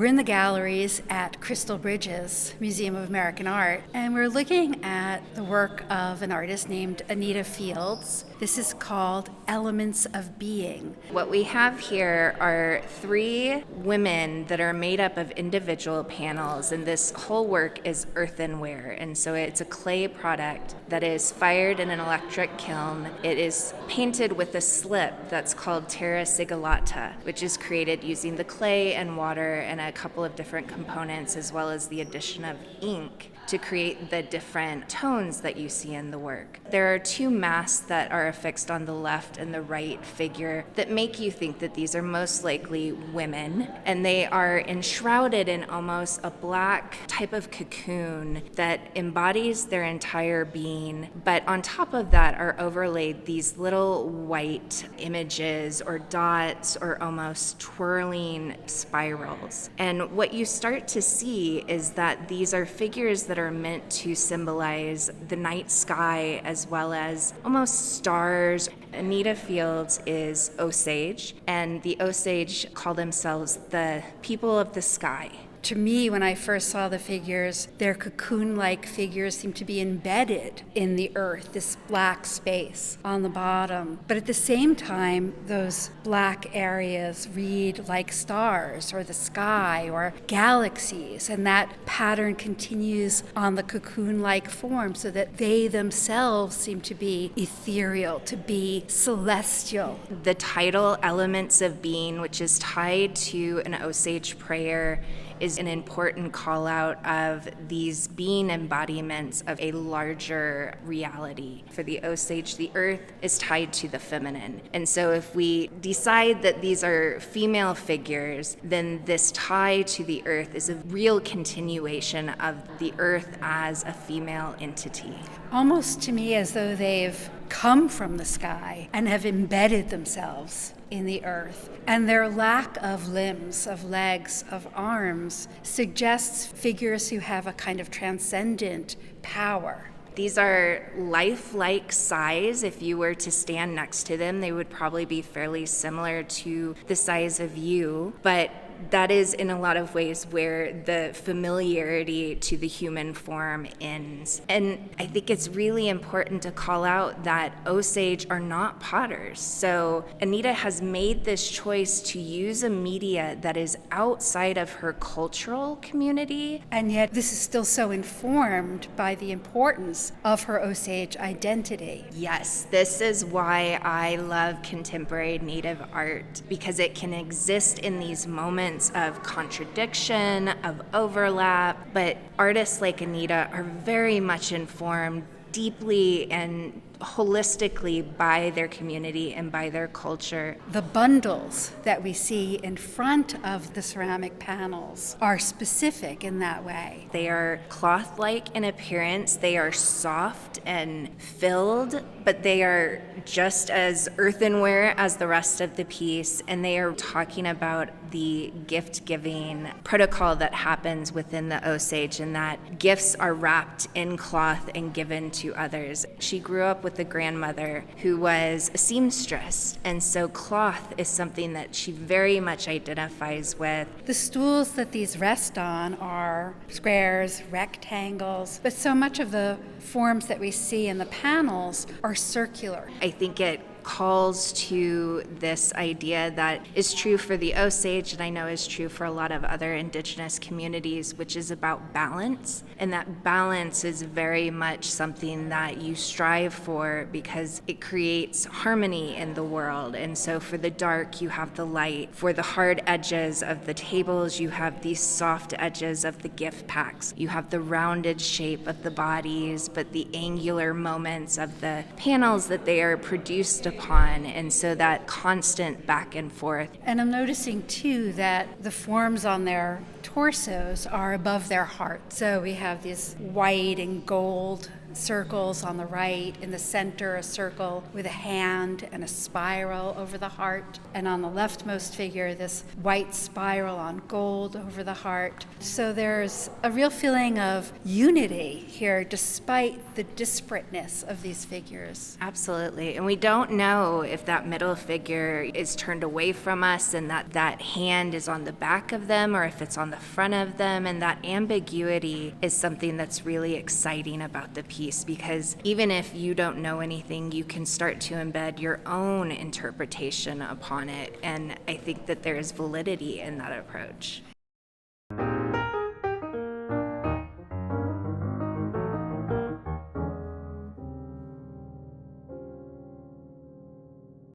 We're in the galleries at Crystal Bridges Museum of American Art, and we're looking at the work of an artist named Anita Fields. This is called Elements of Being. What we have here are 3 women that are made up of individual panels, and this whole work is earthenware. And so it's a clay product that is fired in an electric kiln. It is painted with a slip that's called terra sigillata, which is created using the clay and water and a couple of different components, as well as the addition of ink to create the different tones that you see in the work. There are 2 masks that are affixed on the left and the right figure that make you think that these are most likely women, and they are enshrouded in almost a black type of cocoon that embodies their entire being, but on top of that are overlaid these little white images or dots or almost twirling spirals. And what you start to see is that these are figures that are meant to symbolize the night sky as well as almost stars. Anita Fields is Osage, and the Osage call themselves the people of the sky. To me, when I first saw the figures, their cocoon-like figures seemed to be embedded in the earth, this black space on the bottom. But at the same time, those black areas read like stars or the sky or galaxies, and that pattern continues on the cocoon-like form so that they themselves seem to be ethereal, to be celestial. The title, Elements of Being, which is tied to an Osage prayer, is an important call out of these being embodiments of a larger reality. For the Osage, the earth is tied to the feminine. And so if we decide that these are female figures, then this tie to the earth is a real continuation of the earth as a female entity. Almost to me as though they've come from the sky and have embedded themselves in the earth. And their lack of limbs, of legs, of arms suggests figures who have a kind of transcendent power. These are lifelike size. If you were to stand next to them, they would probably be fairly similar to the size of you, but that is in a lot of ways where the familiarity to the human form ends. And I think it's really important to call out that Osage are not potters. So Anita has made this choice to use a media that is outside of her cultural community. And yet this is still so informed by the importance of her Osage identity. Yes, this is why I love contemporary Native art, because it can exist in these moments of contradiction, of overlap, but artists like Anita are very much informed deeply and holistically by their community and by their culture. The bundles that we see in front of the ceramic panels are specific in that way. They are cloth-like in appearance, they are soft and filled, but they are just as earthenware as the rest of the piece, and they are talking about the gift-giving protocol that happens within the Osage, and that gifts are wrapped in cloth and given to others. She grew up with a grandmother who was a seamstress, and so cloth is something that she very much identifies with. The stools that these rest on are squares, rectangles, but so much of the forms that we see in the panels are circular. I think it calls to this idea that is true for the Osage, and I know is true for a lot of other indigenous communities, which is about balance. And that balance is very much something that you strive for because it creates harmony in the world. And so for the dark, you have the light. For the hard edges of the tables, you have these soft edges of the gift packs. You have the rounded shape of the bodies, but the angular moments of the panels that they are produced upon, and so that constant back and forth. And I'm noticing too that the forms on their torsos are above their heart. So we have these white and gold circles on the right. In the center, a circle with a hand and a spiral over the heart. And on the leftmost figure, this white spiral on gold over the heart. So there's a real feeling of unity here, despite the disparateness of these figures. Absolutely. And we don't know if that middle figure is turned away from us and that hand is on the back of them or if it's on the front of them. And that ambiguity is something that's really exciting about the piece, because even if you don't know anything, you can start to embed your own interpretation upon it. And I think that there is validity in that approach.